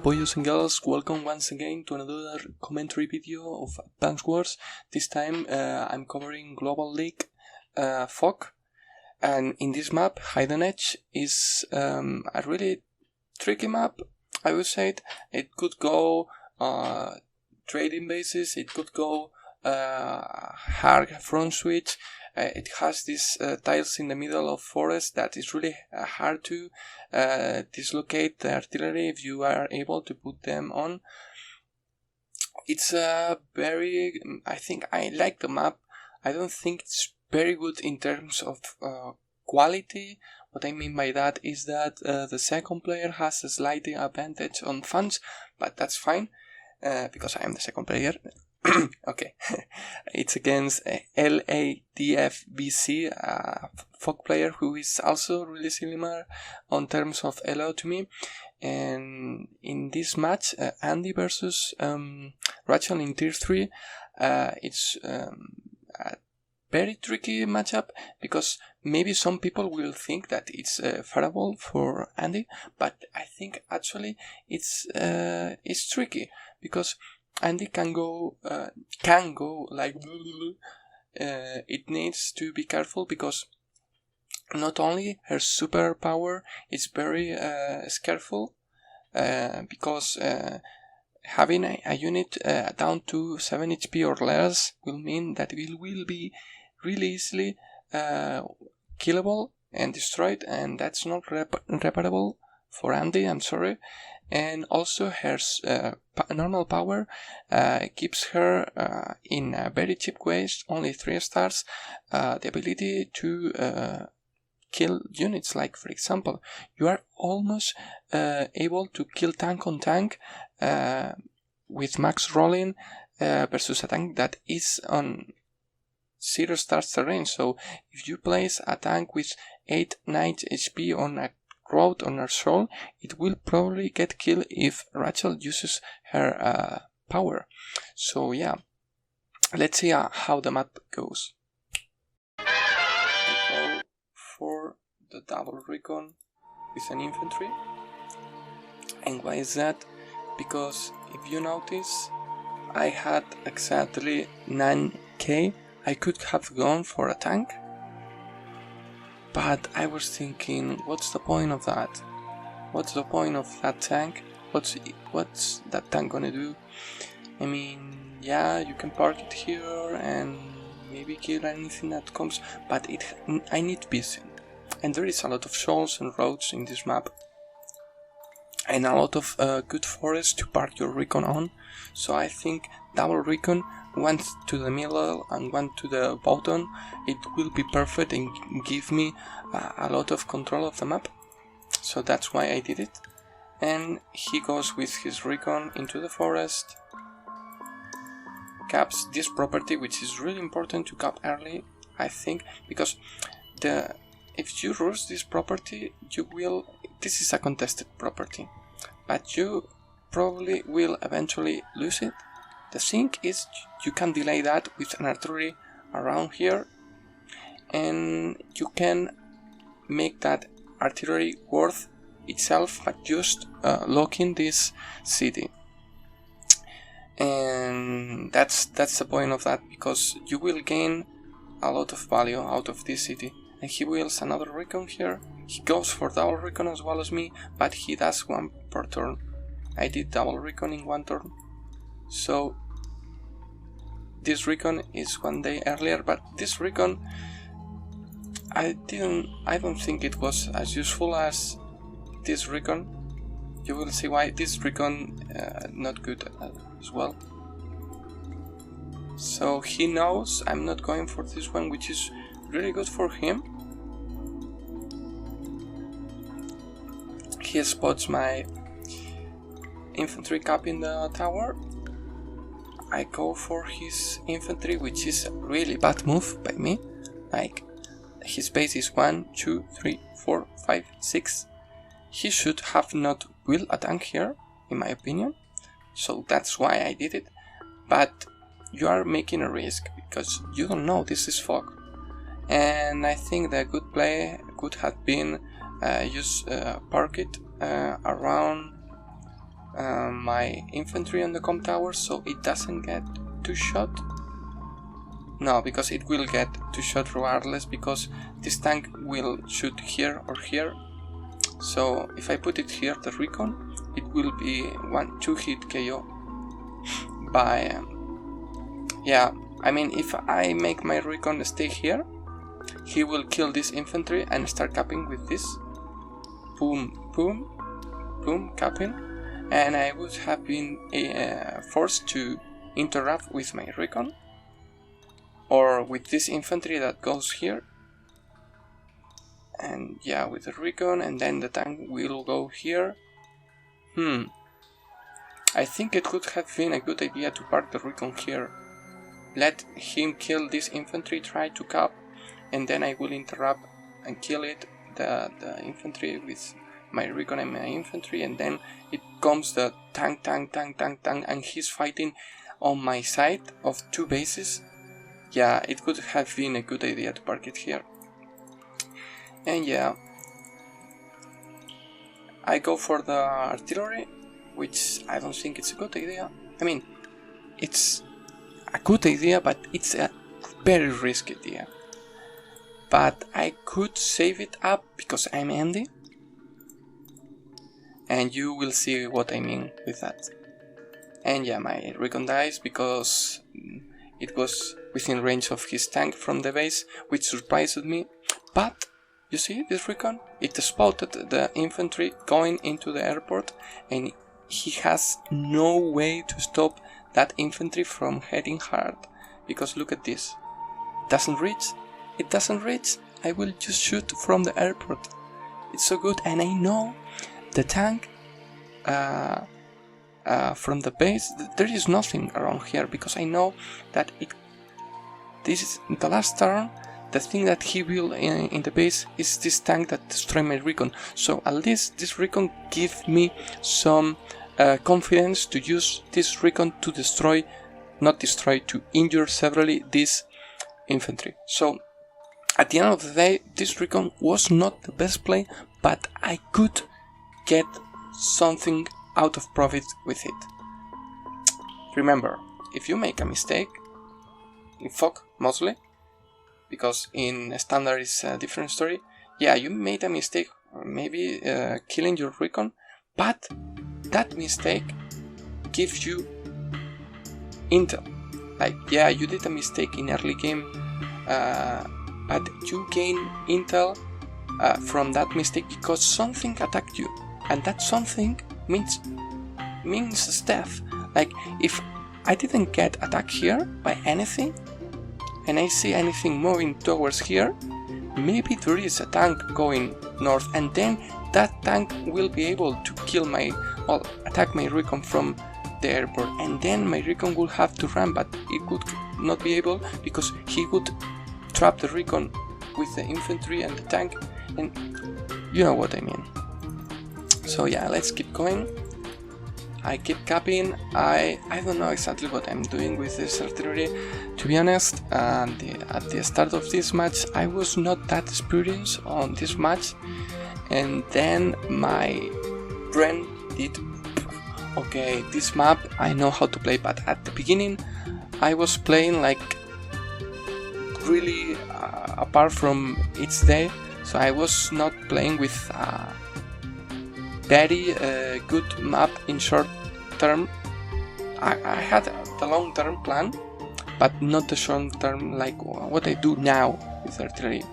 boys and girls, welcome once again to another commentary video of Advance Wars. This time I'm covering Global League Fog, and in this map, Hidden Edge is a really tricky map, I would say. It could go trading bases, it could go hard front switch. It has these tiles in the middle of forest that is really hard to dislocate the artillery if you are able to put them on. It's very, I think I like the map. I don't think it's very good in terms of quality. What I mean by that is that the second player has a slight advantage on funds, but that's fine because I am the second player. Okay, it's against LaDfBC, a Fog player who is also really similar on terms of elo to me. And in this match, Andy versus Rachel in tier 3, it's a very tricky matchup because maybe some people will think that it's favorable for Andy, but I think actually it's tricky because Andy can go like it needs to be careful because not only her superpower is very scareful because having a unit down to 7 HP or less will mean that it will be really easily killable and destroyed, and that's not reparable for Andy, I'm sorry. And also her normal power gives her in a very cheap waste, only 3 stars, the ability to kill units. Like for example, you are almost able to kill tank on tank with max rolling versus a tank that is on 0 stars terrain. So if you place a tank with 8-9 HP on a road on her soul, it will probably get killed if Rachel uses her power. So yeah, let's see how the map goes. I go for the double recon with an infantry. And why is that? Because if you notice, I had exactly 9k. I could have gone for a tank, but I was thinking, what's the point of that? What's the point of that tank? What's that tank gonna do? I mean, yeah, you can park it here and maybe kill anything that comes, but I need vision. And there is a lot of shoals and roads in this map, and a lot of good forests to park your recon on. So I think double recon, one to the middle and one to the bottom, it will be perfect and give me a lot of control of the map. So that's why I did it. And he goes with his recon into the forest, caps this property, which is really important to cap early, I think, because if you rush this property, this is a contested property, but you probably will eventually lose it. The thing is, you can delay that with an artillery around here, and you can make that artillery worth itself by just locking this city. And that's the point of that, because you will gain a lot of value out of this city. And he wheels another recon here. He goes for double recon as well as me, but he does one per turn. I did double recon in 1 turn. So this recon is 1 day earlier, but this recon I don't think it was as useful as this recon. You will see why this recon not good as well. So he knows I'm not going for this one, which is really good for him. He spots my infantry cap in the tower. I go for his infantry, which is a really bad move by me. Like, his base is 1, 2, 3, 4, 5, 6. He should have not built a tank here, in my opinion. So that's why I did it. But you are making a risk because you don't know this is fog. And I think the good play could have been park it around my infantry on the com tower so it doesn't get 2-shot. No, because it will get 2-shot regardless, because this tank will shoot here or here. So if I put it here, the recon, it will be 1-2 hit KO by yeah, I mean, if I make my recon stay here, he will kill this infantry and start capping with this. Boom, boom, boom, capping. And I would have been forced to interrupt with my recon. Or with this infantry that goes here. And yeah, with the recon, and then the tank will go here. I think it would have been a good idea to park the recon here. Let him kill this infantry, try to cap, and then I will interrupt and kill it, the infantry with my recon and my infantry, and then it comes the tank, and he's fighting on my side of 2 bases. Yeah, it could have been a good idea to park it here. And yeah, I go for the artillery, which I don't think it's a good idea. I mean, it's a good idea, but it's a very risky idea. But I could save it up because I'm Andy, and you will see what I mean with that. And yeah, my recon dies because it was within range of his tank from the base, which surprised me. But you see this recon? It spotted the infantry going into the airport, and he has no way to stop that infantry from heading hard. Because look at this. Doesn't reach. It doesn't reach. I will just shoot from the airport. It's so good, and I know the tank from the base. There is nothing around here because I know that this is the last turn. The thing that he will in the base is this tank that destroyed my recon. So at least this recon gives me some confidence to use this recon to to injure severely this infantry. So at the end of the day, this recon was not the best play, but I could get something out of profit with it. Remember, if you make a mistake, in FOC mostly, because in standard is a different story, yeah, you made a mistake, maybe killing your recon, but that mistake gives you intel. Like, yeah, you did a mistake in early game, but you gain intel from that mistake because something attacked you, and that something means death. Like, if I didn't get attacked here by anything, and I see anything moving towards here, maybe there is a tank going north, and then that tank will be able to attack my recon from the airport, and then my recon will have to run, but it would not be able because he would trap the recon with the infantry and the tank, and you know what I mean. So yeah, let's keep going. I keep capping. I don't know exactly what I'm doing with this artillery, to be honest. At the start of this match I was not that experienced on this match, and then my brain did, okay, this map I know how to play, but at the beginning I was playing like really apart from each day, so I was not playing with very good map in short term. I had the long term plan, but not the short term like what I do now with artillery,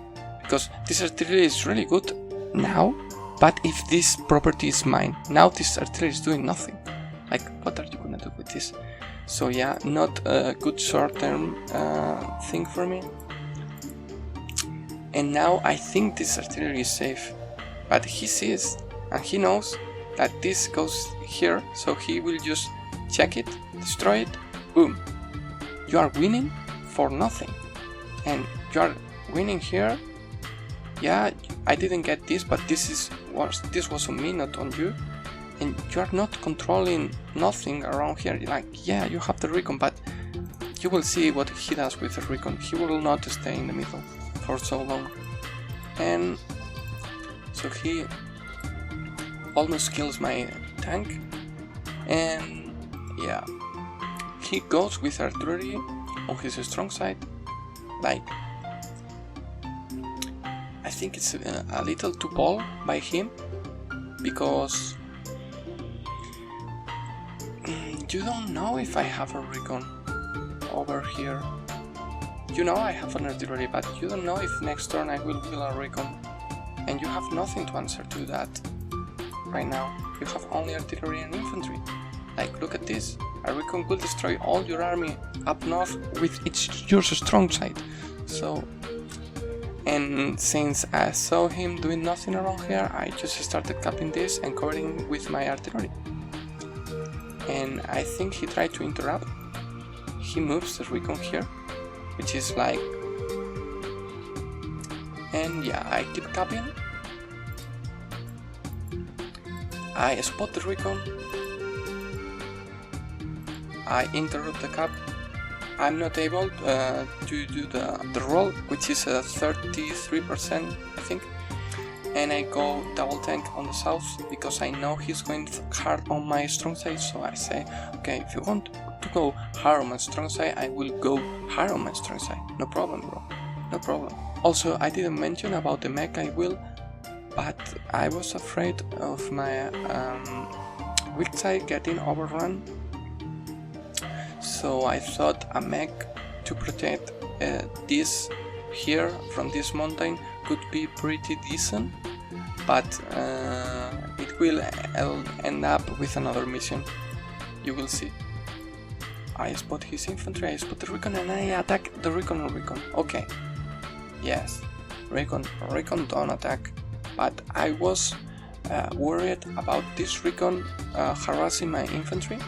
because this artillery is really good now, but if this property is mine, now this artillery is doing nothing. Like, what are you gonna do with this? So yeah, not a good short term thing for me. And now I think this artillery is safe, but he sees and he knows that this goes here, so he will just check it, destroy it, boom. You are winning for nothing, and you are winning here. Yeah, I didn't get this, but this was on me, not on you, and you are not controlling nothing around here. Like, yeah, you have the recon, but you will see what he does with the recon. He will not stay in the middle for so long, and so he almost kills my tank, And yeah, he goes with artillery on his strong side. Like, I think it's a little too bold by him, because you don't know if I have a recon over here. You know I have an artillery, but you don't know if next turn I will kill a recon, and you have nothing to answer to that. Right now, you have only artillery and infantry. Like, look at this. A recon will destroy all your army up north with your strong side. So, and since I saw him doing nothing around here, I just started capping this and covering with my artillery. And I think he tried to interrupt. He moves the recon here, which is like... And yeah, I keep capping. I spot the recon. I interrupt the cap. I'm not able to do the roll, which is 33%, I think. And I go double tank on the south, because I know he's going hard on my strong side. So I say, okay, if you want to go hard on my strong side, I will go hard on my strong side. No problem, bro. No problem. Also, I didn't mention about the mech I will, but I was afraid of my weak side getting overrun. So I thought a mech to protect this here from this mountain could be pretty decent, but it will end up with another mission. You will see. I spot his infantry, I spot the recon, and I attack the recon. Okay, yes, recon don't attack, but I was worried about this recon harassing my infantry,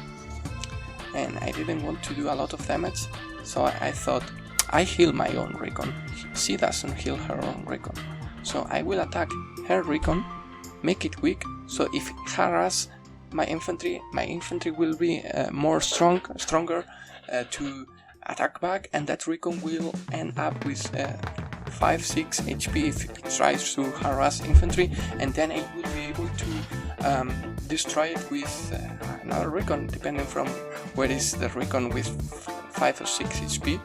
and I didn't want to do a lot of damage, so I thought, I heal my own recon, she doesn't heal her own recon, so I will attack her recon, make it weak, so if it harass my infantry will be stronger to attack back, and that recon will end up with 5-6 HP if it tries to harass infantry, and then I will be able to destroy it with another recon, depending from where is the recon with 5 or 6 HP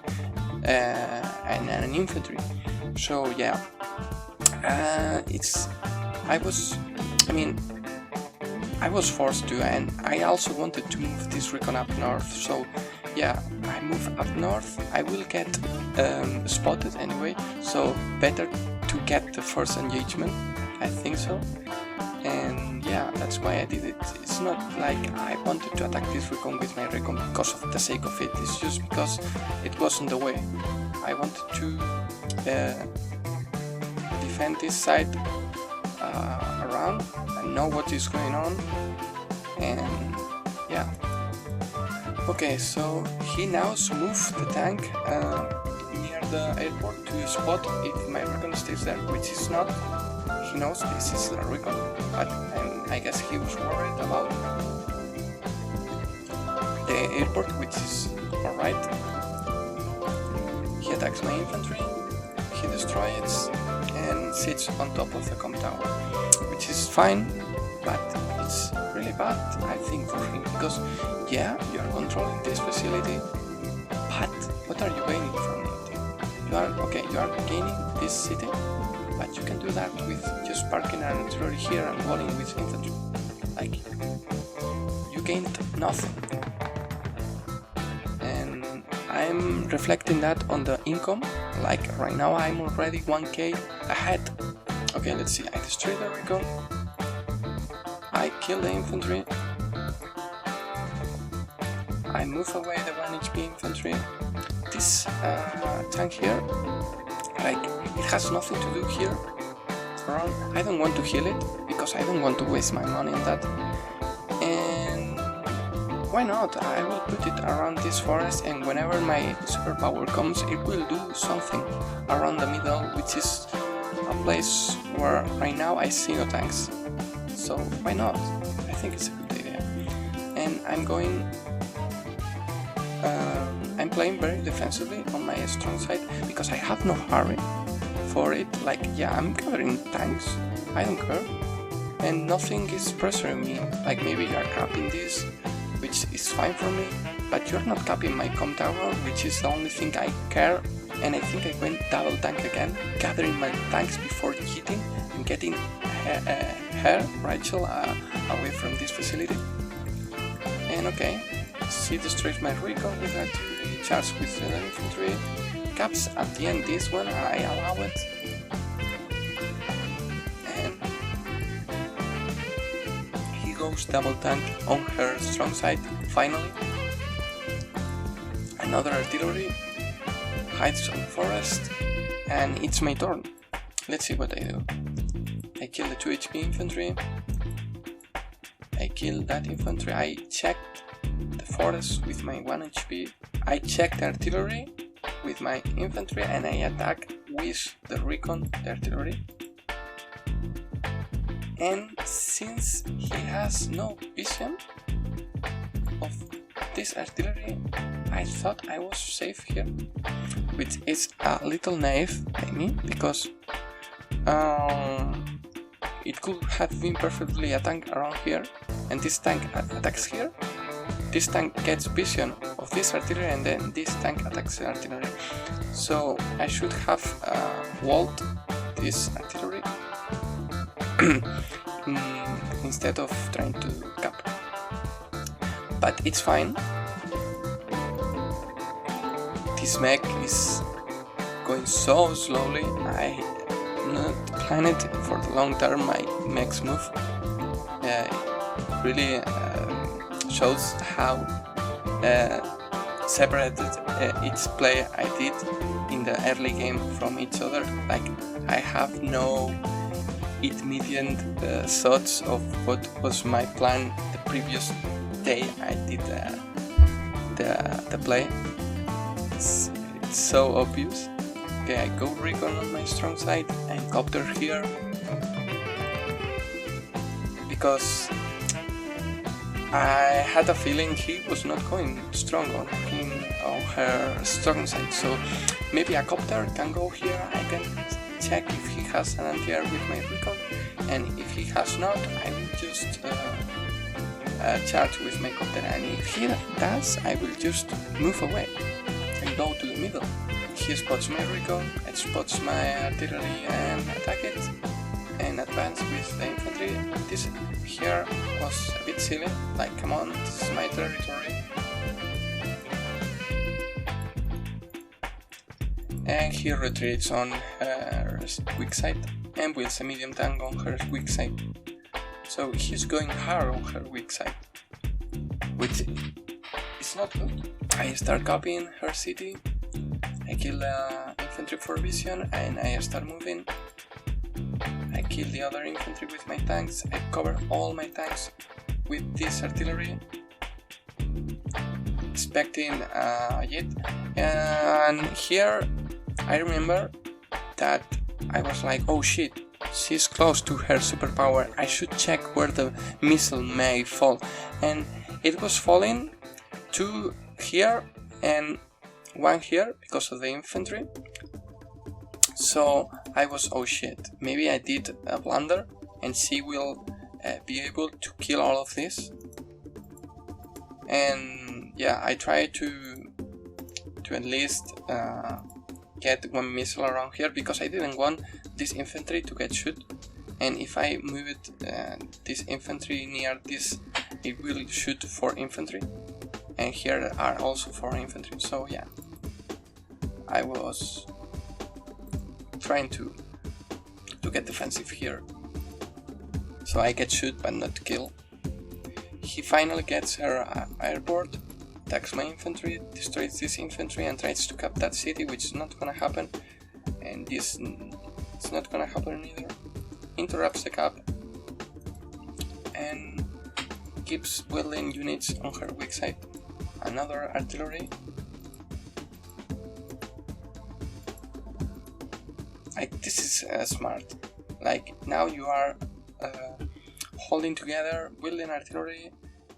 and an infantry. So yeah, I was forced to, and I also wanted to move this recon up north, so yeah, I move up north, I will get spotted anyway, so better to get the first engagement, I think so, and yeah, that's why I did it. It's not like I wanted to attack this recon with my recon because of the sake of it, it's just because it was on the way. I wanted to defend this side around and know what is going on, and yeah. Okay, so he now moves the tank near the airport to spot if my recon stays there, which is not. He knows this is a recon, but I guess he was worried about the airport, which is alright. He attacks my infantry, he destroys it, and sits on top of the comm tower, which is fine, but it's really bad, I think, for him, because yeah, you are controlling this facility, but what are you gaining from it? You are gaining this city, but you can do that with just parking an artillery here and walling with infantry. Like, you gained nothing. And I'm reflecting that on the income. Like, right now I'm already 1k ahead. Okay, let's see. I destroy the recon. I kill the infantry. I move away the 1 HP infantry. This tank here, like, it has nothing to do here around. I don't want to heal it because I don't want to waste my money on that. And why not? I will put it around this forest, and whenever my superpower comes, it will do something around the middle, which is a place where right now I see no tanks. So why not? I think it's a good idea. And I'm going. I'm playing very defensively on my strong side because I have no hurry for it. Like, yeah, I'm covering tanks, I don't care, and nothing is pressuring me. Like, maybe you are capping this, is fine for me, but you're not capping my com tower, which is the only thing I care, and I think I went double tank again, gathering my tanks before hitting and getting her, Rachel, away from this facility. And okay, she destroys my recon with artillery, charges with the infantry, caps at the end this one, I allow it. And he goes double tank on her strong side, finally. Another artillery, hides on the forest, and it's my turn. Let's see what I do. I kill the 2 HP infantry, I kill that infantry, I checked the forest with my 1 HP, I checked the artillery with my infantry, and I attack with the recon, the artillery. And since he has no vision of this artillery, I thought I was safe here, which is a little naive by me, because it could have been perfectly a tank around here, and this tank attacks here, this tank gets vision of this artillery, and then this tank attacks the artillery. So I should have walled this artillery instead of trying to cap. But it's fine. This mech is going so slowly. I'm not planning for the long term my mech's move. Really shows how separated each play I did in the early game from each other. Like, I have no immediate thoughts of what was my plan the previous day I did the play. It's so obvious. Okay, I go recon on my strong side and copter here, because I had a feeling he was not going strong on her strong side, so maybe a copter can go here. I can check if he has an anti-air with my recon, and if he has not, I will just charge with my copter, and if he does, I will just move away and go to the middle. He spots my recon, it spots my artillery and attack it, and advance with the infantry. This here was a bit silly, like, come on, this is my territory. And he retreats on her weak side and builds a medium tank on her weak side. So he's going hard on her weak side, which is not good. I start copying her city, I kill the infantry for vision, and I start moving. I kill the other infantry with my tanks, I cover all my tanks with this artillery, expecting a jet. And here I remember that I was like, oh shit, she's close to her superpower, I should check where the missile may fall. And it was falling 2 here and 1 here because of the infantry. So I was, oh shit, maybe I did a blunder and she will be able to kill all of this. And yeah, I tried to at least get 1 missile around here, because I didn't want this infantry to get shot, and if I move it, this infantry near this, it will shoot 4 infantry, and here are also 4 infantry. So yeah, I was trying to get defensive here, so I get shoot but not kill. He finally gets her airport, attacks my infantry, destroys this infantry and tries to cap that city, which is not gonna happen, and this is not gonna happen either. Interrupts the cap and keeps building units on her weak side. Another artillery. Like, this is smart. Like, now you are holding together, building artillery,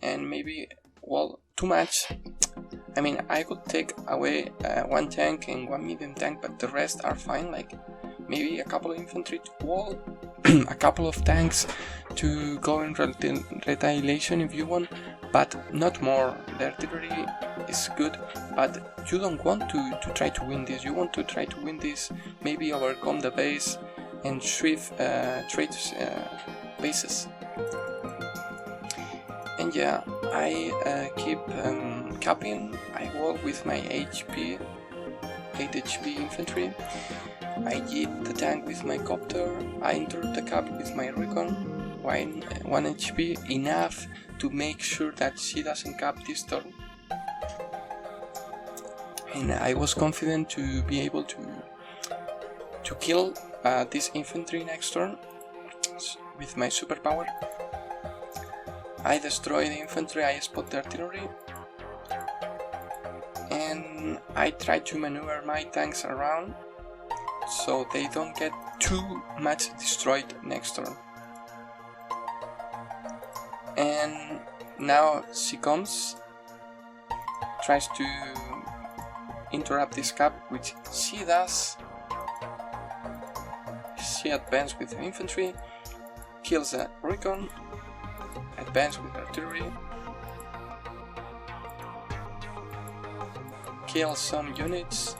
and maybe, well, too much. I mean, I could take away 1 tank and 1 medium tank, but the rest are fine. Like, maybe a couple of infantry to wall, a couple of tanks to go in retaliation if you want, but not more. The artillery is good, but you don't want to try to win this. You want to try to win this, maybe overcome the base and trade bases. And yeah, I keep capping. I walk with my 8 HP infantry. I hit the tank with my copter. I interrupt the cap with my recon. 1 HP, enough to make sure that she doesn't cap this turn. And I was confident to be able to kill this infantry next turn with my superpower. I destroy the infantry, I spot the artillery, and I try to maneuver my tanks around so they don't get too much destroyed next turn. And now she comes, tries to interrupt this cap, which she does. She advances with the infantry, kills the recon, advance with artillery, kills some units,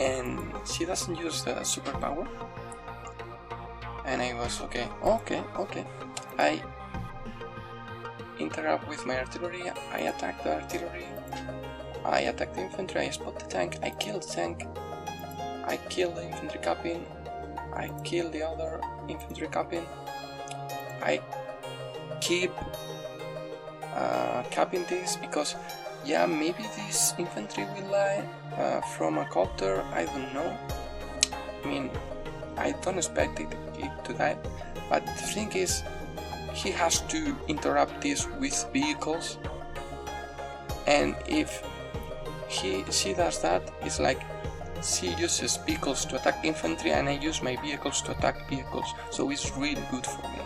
and she doesn't use the superpower. And I was okay. I interrupt with my artillery, I attack the artillery, I attack the infantry, I spot the tank, I kill the tank, I kill the infantry captain, I kill the other infantry captain, I keep capping this because yeah, maybe this infantry will die from a copter, I don't know. I mean, I don't expect it to die, but the thing is, he has to interrupt this with vehicles, and if she does that, it's like she uses vehicles to attack infantry and I use my vehicles to attack vehicles, so it's really good for me.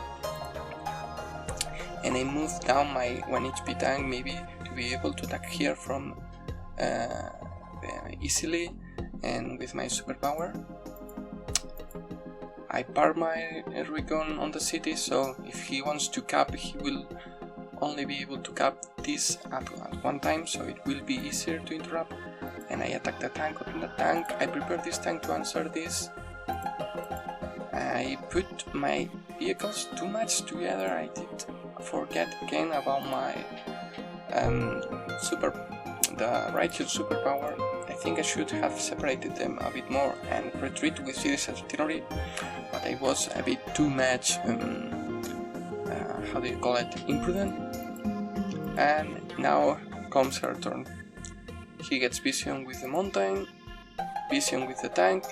And I move down my 1 HP tank maybe to be able to attack here from easily, and with my superpower I park my recon on the city, so if he wants to cap, he will only be able to cap this at one time, so it will be easier to interrupt. And I attack the tank, open the tank, I prepare this tank to answer this. I put my vehicles too much together, I did forget again about my the righteous superpower. I think I should have separated them a bit more and retreat with serious artillery, but I was a bit too much, how do you call it, imprudent. And now comes her turn. He gets vision with the mountain, vision with the tank,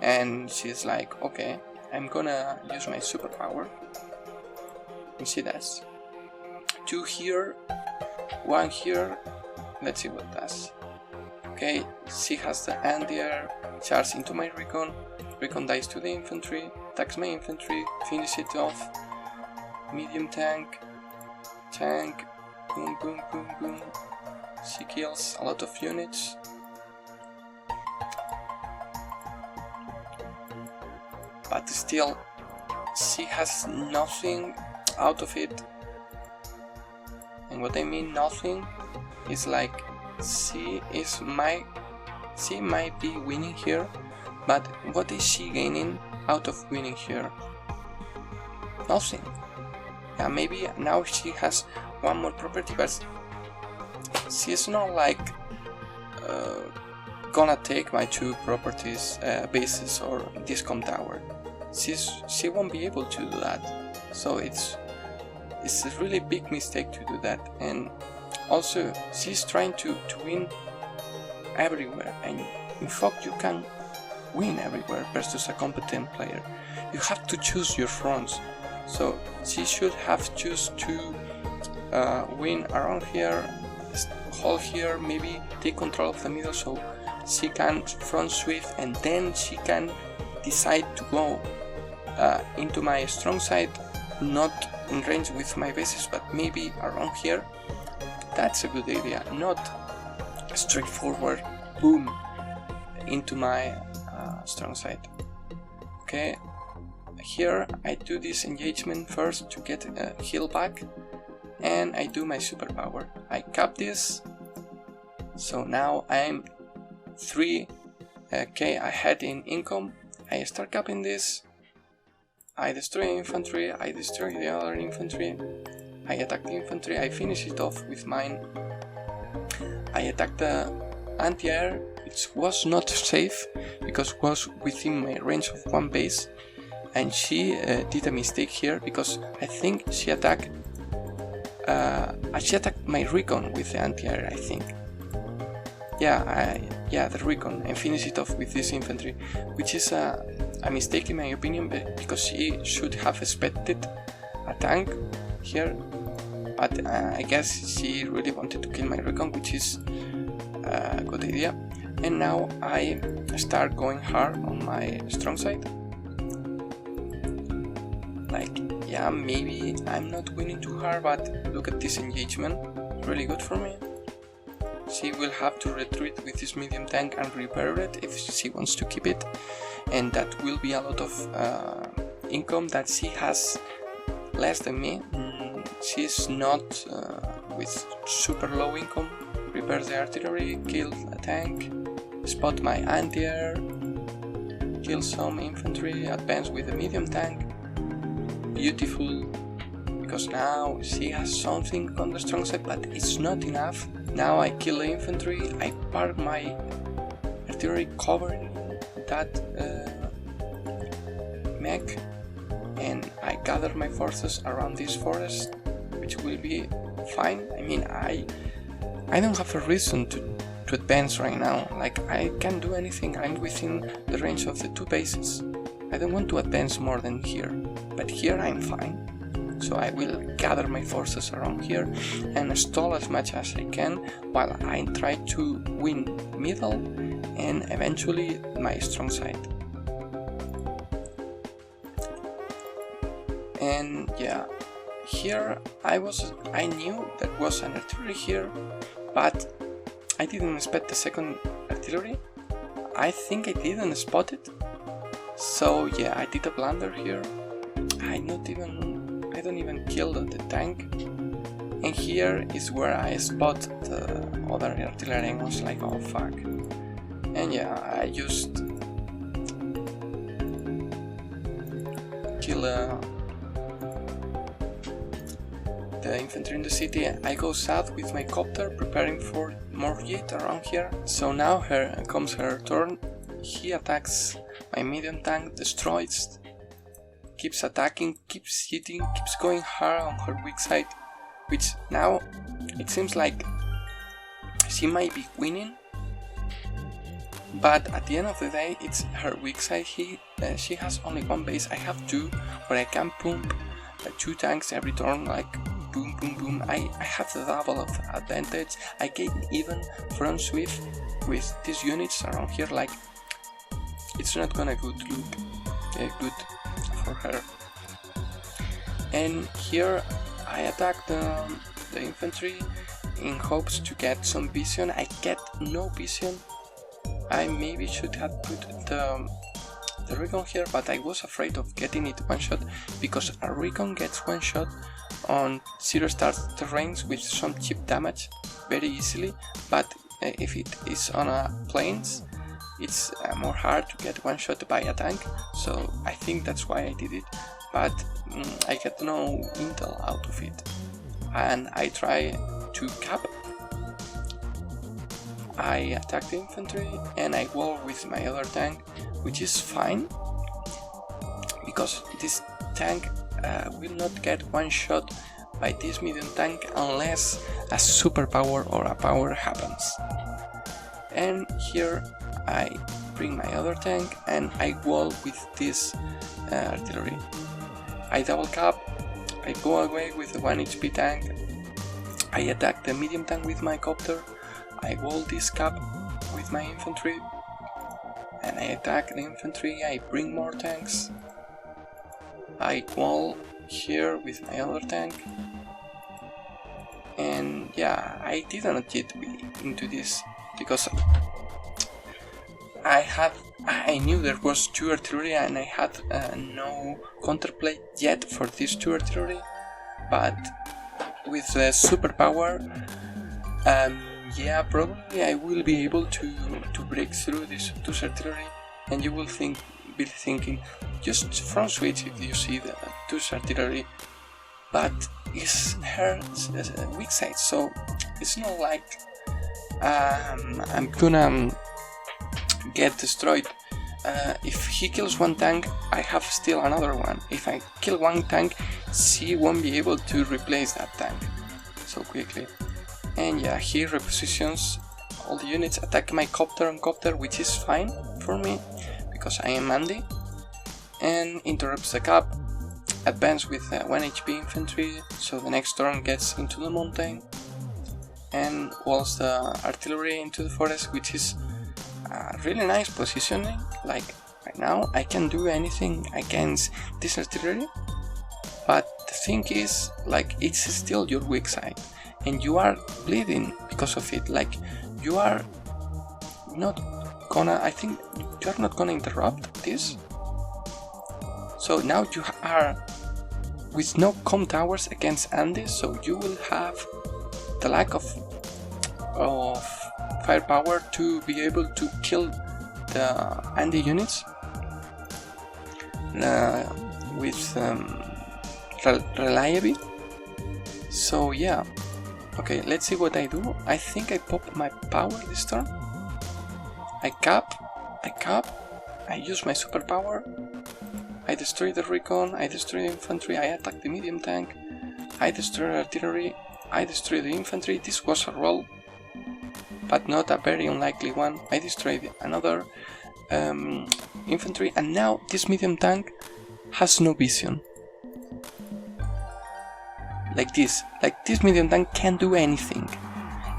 and she's like, okay, I'm gonna use my superpower. And she does. 2 here, 1 here, let's see what it does. Okay, she has the anti-air, charge into my recon, recon dies to the infantry, attacks my infantry, finish it off, medium tank, boom boom boom boom, she kills a lot of units. But still, she has nothing out of it. And what I mean nothing is like she might be winning here, but what is she gaining out of winning here? Nothing. Yeah, maybe now she has one more property, but she's not like gonna take my 2 properties, bases or discom tower. She won't be able to do that. So it's a really big mistake to do that. And also she's trying to win everywhere, and in fact you can win everywhere versus a competent player. You have to choose your fronts, so she should have choose to win around here, hold here, maybe take control of the middle so she can front sweep, and then she can decide to go into my strong side, not in range with my bases, but maybe around here. That's a good idea, not straightforward boom into my strong side. Okay, here I do this engagement first to get a heal back, and I do my superpower. I cap this, so now I'm 3k ahead in income. I start capping this, I destroy infantry, I destroy the other infantry, I attack the infantry, I finish it off with mine. I attack the anti-air, which was not safe because it was within my range of one base, and she did a mistake here because I think she attacked my recon with the anti-air, I think. Yeah, the recon, and finish it off with this infantry, which is a mistake in my opinion, because she should have expected a tank here, but I guess she really wanted to kill my recon, which is a good idea. And now I start going hard on my strong side. Like, yeah, maybe I'm not winning too hard, but look at this engagement, really good for me. She will have to retreat with this medium tank and repair it if she wants to keep it, and that will be a lot of income that she has less than me. She's not with super low income. Repair the artillery, kill a tank, spot my anti-air, kill some infantry, advance with the medium tank. Beautiful, because now she has something on the strong side, but it's not enough. Now I kill the infantry, I park my artillery covering that mech, and I gather my forces around this forest, which will be fine. I mean, I don't have a reason to advance right now. Like, I can't do anything, I'm within the range of the two bases. I don't want to advance more than here, but here I'm fine. So I will gather my forces around here and stall as much as I can while I try to win middle and eventually my strong side. And yeah, here I knew there was an artillery here, but I didn't expect the second artillery. I think I didn't spot it. So yeah, I did a blunder here. I don't even kill the tank, and here is where I spot the other artillery and was like, oh fuck. And yeah, I just kill the infantry in the city. I go south with my copter, preparing for more jet around here. So now comes her turn. He attacks my medium tank, destroys, keeps attacking, keeps hitting, keeps going hard on her weak side, which now it seems like she might be winning, but at the end of the day it's her weak side. She has only one base, I have two, where I can pump two tanks every turn, like boom boom boom. I have the double of advantage. I get even front swift with these units around here. Like, it's not gonna look good for her. And here I attack the infantry in hopes to get some vision. I get no vision. I maybe should have put the recon here, but I was afraid of getting it one shot, because a recon gets one shot on 0-star terrains with some cheap damage very easily, but if it is on a plains, it's more hard to get one shot by a tank. So I think that's why I did it, but I get no intel out of it, and I try to cap. I attack the infantry and I wall with my other tank, which is fine, because this tank will not get one shot by this medium tank unless a superpower or a power happens. And here I bring my other tank and I wall with this artillery. I double cap, I go away with the 1 HP tank, I attack the medium tank with my copter, I wall this cap with my infantry, and I attack the infantry. I bring more tanks, I wall here with my other tank, and yeah, I didn't get into this because I have I knew there was 2 artillery and I had no counterplay yet for these 2 artillery, but with the superpower, yeah, probably I will be able to break through this 2 artillery, and you will be thinking, just front switch if you see the 2 artillery, but it's her weak side, so it's not like I'm gonna get destroyed. If he kills 1 tank, I have still another one. If I kill 1 tank, she won't be able to replace that tank so quickly. And yeah, he repositions all the units, attack my copter on copter, which is fine for me because I am Andy, and interrupts the cap, advance with 1 HP infantry, so the next turn gets into the mountain, and walls the artillery into the forest, which is really nice positioning. Like right now I can do anything against this artillery, but the thing is, like, it's still your weak side and you are bleeding because of it. Like, you are not gonna, I think you are not gonna interrupt this, so now you are with no com towers against Andy, so you will have the lack of firepower to be able to kill the Andy units with reliability. So yeah, okay, let's see what I do. I think I pop my power this turn. I cap, I use my superpower, I destroy the recon, I destroy the infantry, I attack the medium tank, I destroy the artillery, I destroy the infantry. This was a roll, but not a very unlikely one. I destroyed another infantry, and now this medium tank has no vision. Like this medium tank can't do anything,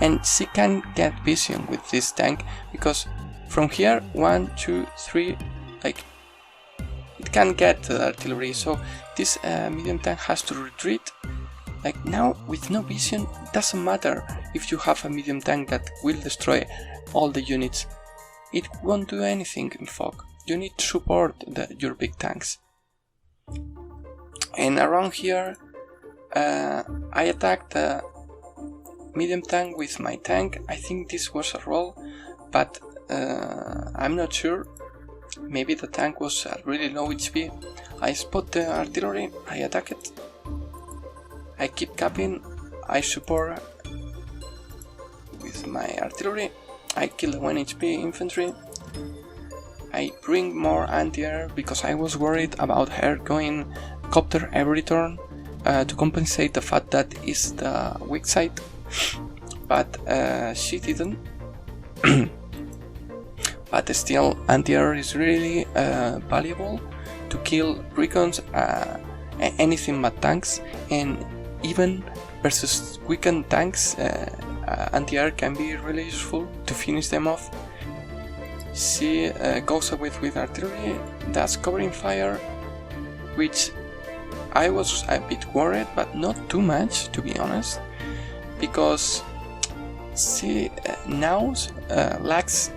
and she can get vision with this tank, because from here 1, 2, 3, like, it can get the artillery, so this medium tank has to retreat. Like, now with no vision, it doesn't matter if you have a medium tank that will destroy all the units, it won't do anything in fog. You need to support your big tanks. And around here I attacked the medium tank with my tank. I think this was a roll, but I'm not sure. Maybe the tank was at really low HP. I spot the artillery, I attack it, I keep capping, I support with my artillery, I kill the 1 HP infantry, I bring more anti-air because I was worried about her going copter every turn to compensate the fact that is the weak side, but she didn't. But still, anti-air is really valuable to kill recons, anything but tanks, and even versus weakened tanks, anti-air can be really useful to finish them off. She goes away with artillery, does covering fire, which I was a bit worried, but not too much, to be honest, because she now lacks.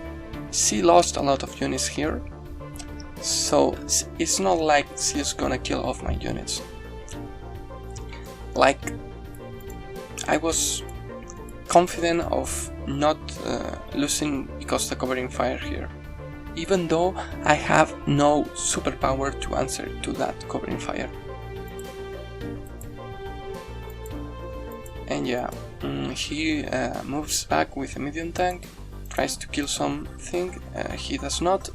She lost a lot of units here, so it's not like she's gonna kill off my units. Like, I was confident of not losing because the covering fire here, even though I have no superpower to answer to that covering fire. And yeah, he moves back with a medium tank, tries to kill something, he does not.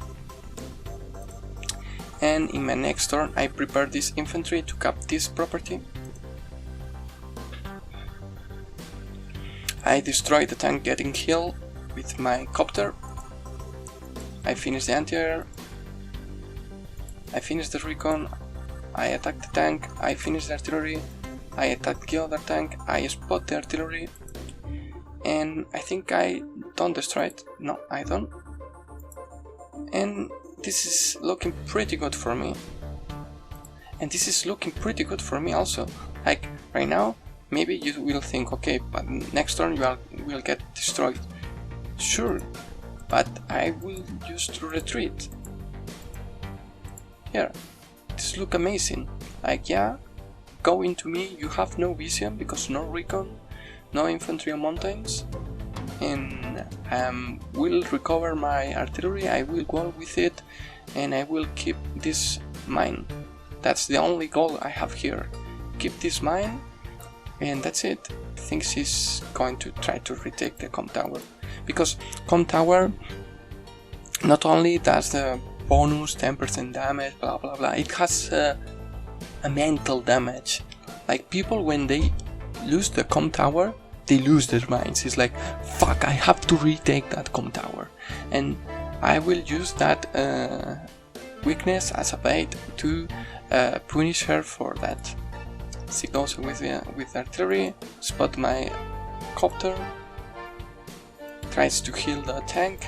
And in my next turn I prepare this infantry to cap this property. I destroy the tank getting killed with my copter. I finish the anti-air, I finish the recon, I attack the tank, I finish the artillery, I attack the other tank, I spot the artillery, and I think I don't destroy it. No, I don't. And this is looking pretty good for me. And this is looking pretty good for me also. Like, right now, maybe you will think, okay, but next turn you will get destroyed. Sure, but I will just retreat. Here, this look amazing. Like, yeah, go into me, you have no vision because no recon, no infantry on mountains, and will recover my artillery, I will go with it, and I will keep this mine. That's the only goal I have here. Keep this mine, and that's it. I think she's going to try to retake the com tower, because com tower not only does the bonus 10% damage, blah blah blah, it has a mental damage. Like, people, when they lose the com tower, they lose their minds. It's like, fuck, I have to retake that com tower, and I will use that weakness as a bait to punish her for that. She goes with artillery, spot my copter, tries to heal the tank,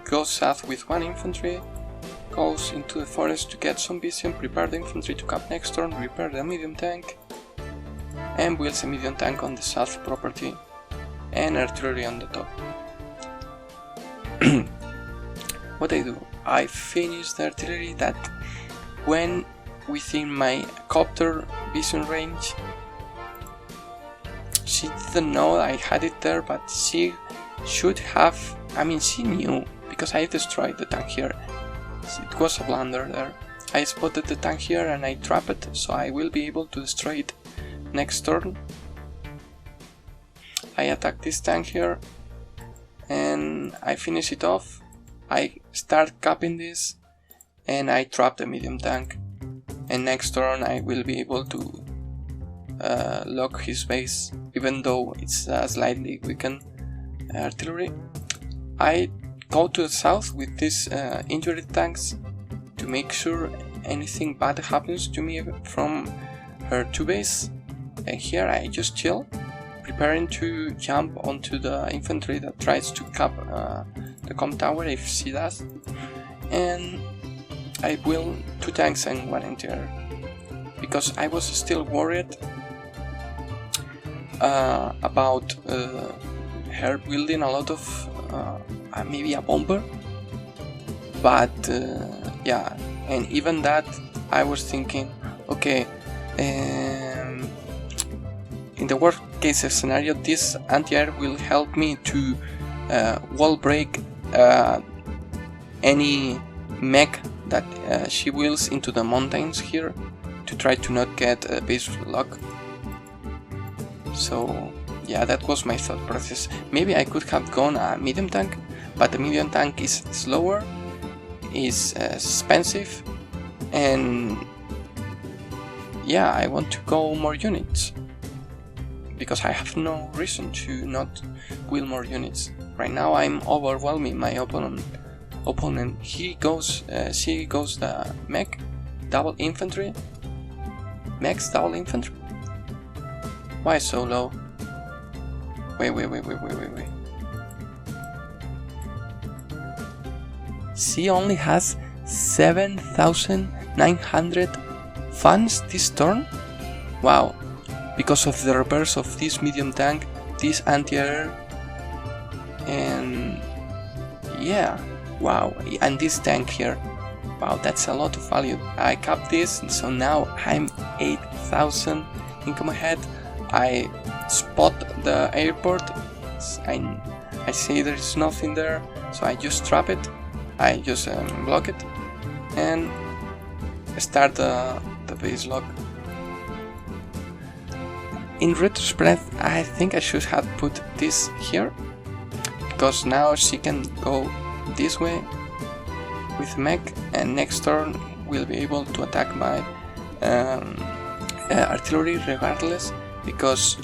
goes south with one infantry, goes into the forest to get some vision, prepare the infantry to cap next turn, repair the medium tank, and builds a medium tank on the south property and artillery on the top. What I do? I finish the artillery that when within my copter vision range. She didn't know I had it there, but she should have, I mean, she knew, because I destroyed the tank here. It was a blunder there. I spotted the tank here and I trapped it, so I will be able to destroy it next turn. I attack this tank here and I finish it off. I start capping this and I trap the medium tank, and next turn I will be able to lock his base, even though it's slightly weakened artillery. I go to the south with these injured tanks to make sure anything bad happens to me from her 2 base, and here I just chill, preparing to jump onto the infantry that tries to cap the com tower if she does, and I will 2 tanks and 1 anti-air, because I was still worried about her building a lot of maybe a bomber, but yeah, and even that I was thinking, okay, in the worst case scenario this anti-air will help me to wall break any mech that she wheels into the mountains here, to try to not get a base lock. So yeah, that was my thought process. Maybe I could have gone a medium tank, but the medium tank is slower, is expensive, and yeah, I want to go more units, because I have no reason to not wheel more units. Right now I'm overwhelming my opponent. She goes the mech, double infantry, mechs double infantry. Why so low? Wait. She only has 7,900 funds this turn? Wow, because of the repairs of this medium tank, this anti-air, and yeah, wow, and this tank here. Wow, that's a lot of value. I capped this, so now I'm 8,000 income ahead. I spot the airport, I see there is nothing there, so I just trap it, I just block it, and start the base lock. In retrospect, I think I should have put this here, because now she can go this way with mech, and next turn we'll be able to attack my artillery regardless, because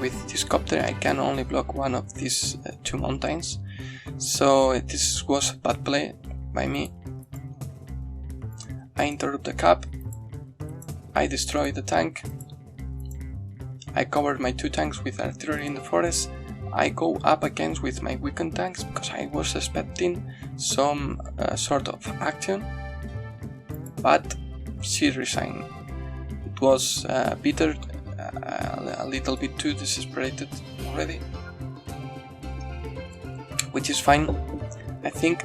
with this copter I can only block one of these 2 mountains. So this was a bad play by me. I interrupt the cap, I destroy the tank, I covered my 2 tanks with artillery in the forest. I go up against with my weakened tanks because I was expecting some sort of action, but she resigned. It was bitter, a little bit too desesperated already, which is fine. think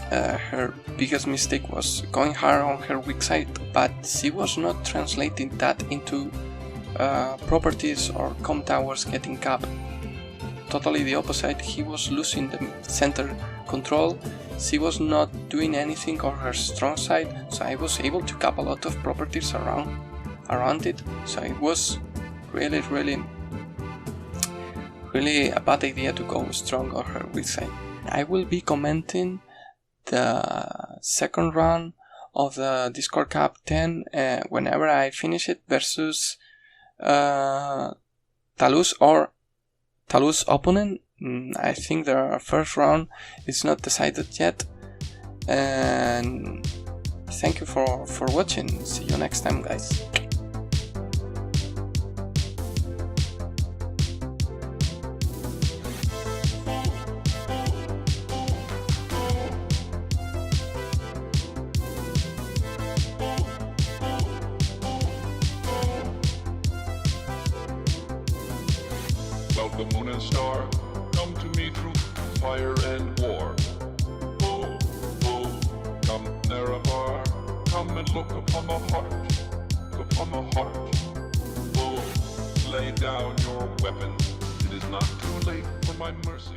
her biggest mistake was going hard on her weak side, but she was not translating that into properties or com towers getting capped. Totally the opposite, he was losing the center control, she was not doing anything on her strong side, so I was able to cap a lot of properties around it, so it was really a bad idea to go strong on her weak side. I will be commenting the second run of the Discord Cup 10 whenever I finish it versus Talus or Talus opponent. I think the first round is not decided yet, and thank you for watching. See you next time, guys. The moon and star come to me through fire and war. Oh, oh, come Nerevar, come and look upon the heart, Oh, lay down your weapons, it is not too late for my mercy.